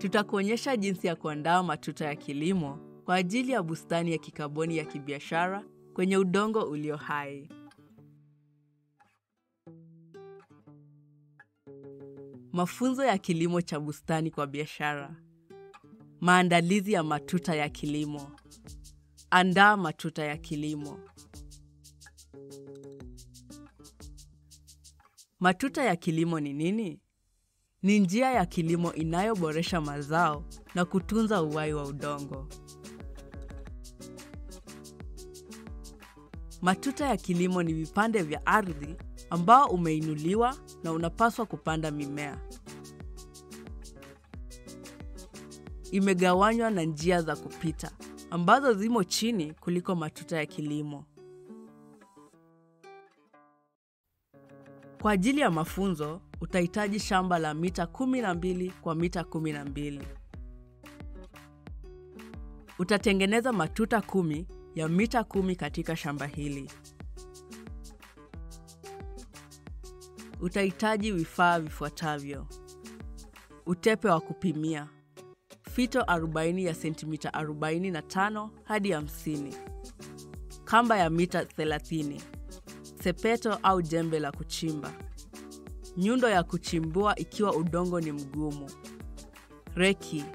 Tutakuonyesha jinsi ya kuandaa matuta ya kilimo kwa ajili ya bustani ya kikaboni ya kibiashara kwenye udongo ulio hai. Mafunzo ya kilimo cha bustani kwa biashara. Maandalizi ya matuta ya kilimo. Andaa matuta ya kilimo. Matuta ya kilimo ni nini? Ni njia ya kilimo inayoboresha mazao na kutunza uhai wa udongo. Matuta ya kilimo ni vipande vya ardhi ambao umeinuliwa na unapaswa kupanda mimea. Imegawanywa na njia za kupita ambazo zimo chini kuliko matuta ya kilimo. Kwa ajili ya mafunzo, utahitaji shamba la mita 12 kwa mita 12. Utatengeneza matuta 10 ya mita 10 katika shamba hili. Utahitaji vifaa vifuatavyo. Utepe wa kupimia. Fito 40 ya sentimita 45 hadi 50. Kamba ya mita 30. Sepeto au jembe la kuchimba. Nyundo ya kuchimbua ikiwa udongo ni mgumu. Reki.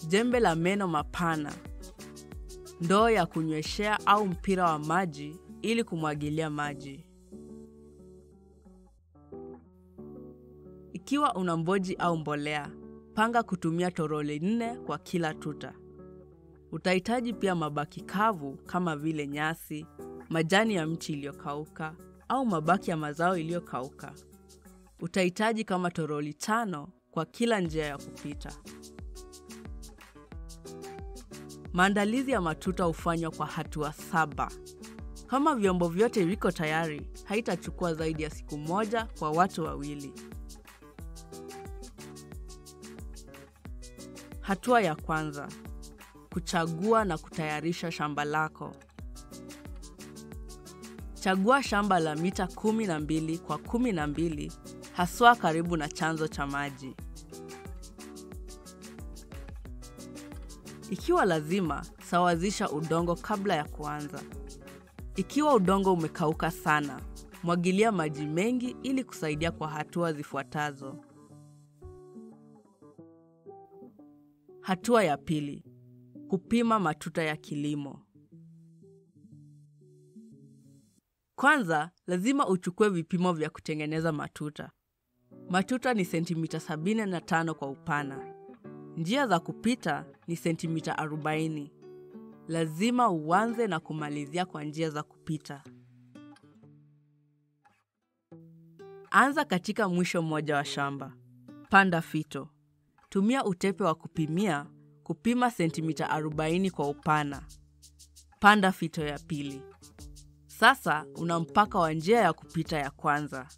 Jembe la meno mapana. Ndoo ya kunyweshea au mpira wa maji ili kumwagilia maji. Ikiwa una mboji au mbolea, panga kutumia toroli 4 kwa kila tuta. Utahitaji pia mabaki kavu kama vile nyasi, majani ya mti iliyokauka au mabaki ya mazao iliyokauka. Utahitaji kama toroli 5 kwa kila njia ya kupita. Maandalizi ya matuta hufanywa kwa hatua 7. Kama vyombo vyote viko tayari, haitachukua zaidi ya siku 1 kwa watu wawili. Hatua ya kwanza: kuchagua na kutayarisha shamba lako. Chagua shamba la mita 12 kwa 12, haswa karibu na chanzo cha maji. Ikiwa lazima, sawazisha udongo kabla ya kuanza. Ikiwa udongo umekauka sana, mwagilia maji mengi ili kusaidia kwa hatua zifuatazo. Hatua ya pili: kupima matuta ya kilimo. Kwanza, lazima uchukue vipimo vya kutengeneza matuta. Matuta ni sentimita 75 kwa upana. Njia za kupita ni sentimita 40. Lazima uanze na kumalizia kwa njia za kupita. Anza katika mwisho mmoja wa shamba. Panda fito. Tumia utepe wa kupimia kupima sentimita 40 kwa upana. Panda fito ya pili. Sasa una mpaka wa njia ya kupita ya kwanza.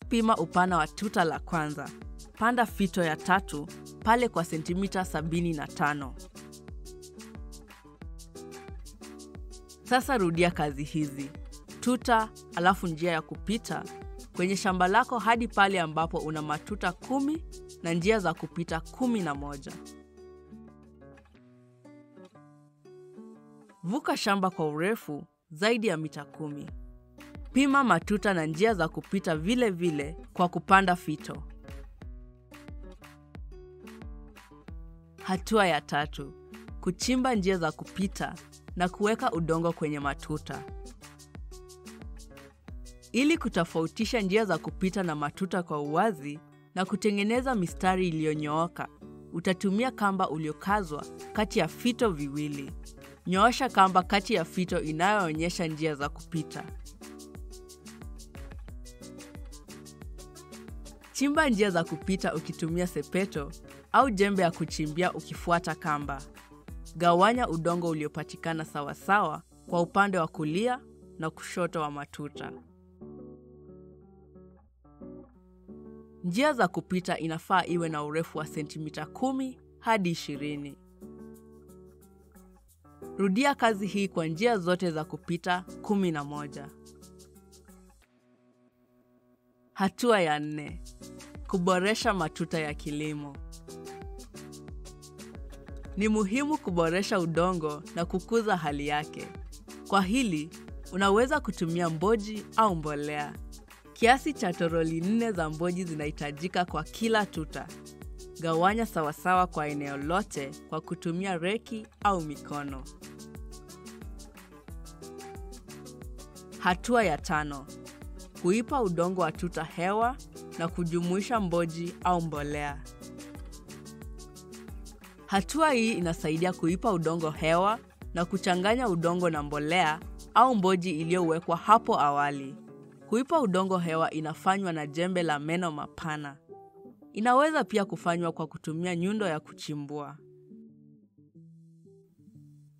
Pima upana wa tuta la kwanza. Panda fito ya 3 pale kwa sentimita 75. Sasa rudia kazi hizi. Tuta, alafu njia ya kupita kwenye shamba lako hadi pale ambapo una matuta 10 na njia za kupita 11. Vuka shamba kwa urefu zaidi ya mita 10. Pima matuta na njia za kupita vile vile kwa kupanda fito. Hatua ya 3: kuchimba njia za kupita na kuweka udongo kwenye matuta. Ili kutofautisha njia za kupita na matuta kwa uwazi na kutengeneza mistari iliyonyooka, utatumia kamba uliokazwa kati ya fito viwili. Nyoosha kamba kati ya fito inayoonyesha njia za kupita. Chimba njia za kupita ukitumia sepeto au jembe ya kuchimbia ukifuata kamba. Gawanya udongo uliopatikana sawasawa kwa upande wa kulia na kushoto wa matuta. Njia za kupita inafaa iwe na urefu wa sentimita 10 hadi 20. Rudia kazi hii kwa njia zote za kupita 11. Hatua ya 4. Kuboresha matuta ya kilimo. Ni muhimu kuboresha udongo na kukuza hali yake. Kwa hili, unaweza kutumia mboji au mbolea. Kiasi cha toroli 4 za mboji zinahitajika kwa kila tuta. Gawanya sawasawa kwa eneo lote kwa kutumia reki au mikono. Hatua ya 5. Kuipa udongo wa tuta hewa na kujumuisha mboji au mbolea. Hatua hii inasaidia kuipa udongo hewa na kuchanganya udongo na mbolea au mboji iliyowekwa hapo awali. Kuipa udongo hewa inafanywa na jembe la meno mapana. Inaweza pia kufanywa kwa kutumia nyundo ya kuchimbua.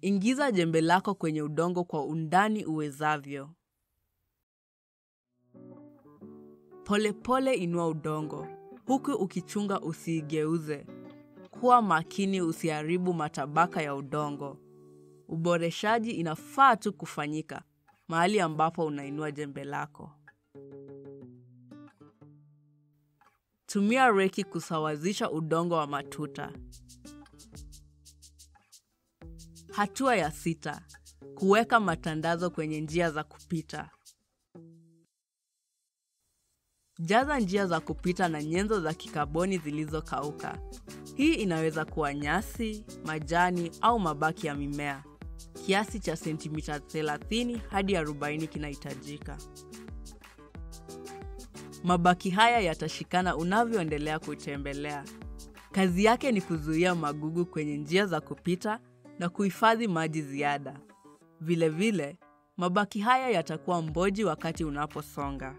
Ingiza jembe lako kwenye udongo kwa undani uwezavyo. Polepole inua udongo, huku ukichunga usiigeuze. Kuwa makini usiharibu matabaka ya udongo. Uboreshaji inafaa tu kufanyika mahali ambapo unainua jembe lako. Tumia reki kusawazisha udongo wa matuta. Hatua ya 6. Kuweka matandazo kwenye njia za kupita. Jaza njia za kupita na nyenzo za kikaboni zilizokauka. Hii inaweza kuwa nyasi, majani au mabaki ya mimea. Kiasi cha sentimita 30 hadi 40 kinahitajika. Mabaki haya yatashikana unavyoendelea kutembelea. Kazi yake ni kuzuia magugu kwenye njia za kupita na kuhifadhi maji ziada. Vile vile, mabaki haya yatakuwa mboji wakati unaposonga.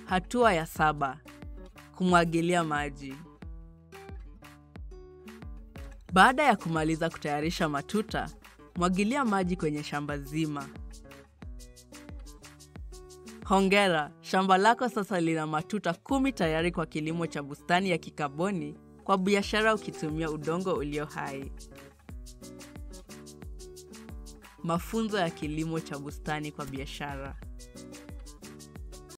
Hatua ya 7. Kumwagilia maji. Baada ya kumaliza kutayarisha matuta, mwagilia maji kwenye shamba zima. Hongera, shamba lako sasa lina matuta 10 tayari kwa kilimo cha bustani ya kikaboni kwa biashara ukitumia udongo ulio hai. Mafunzo ya kilimo cha bustani kwa biashara.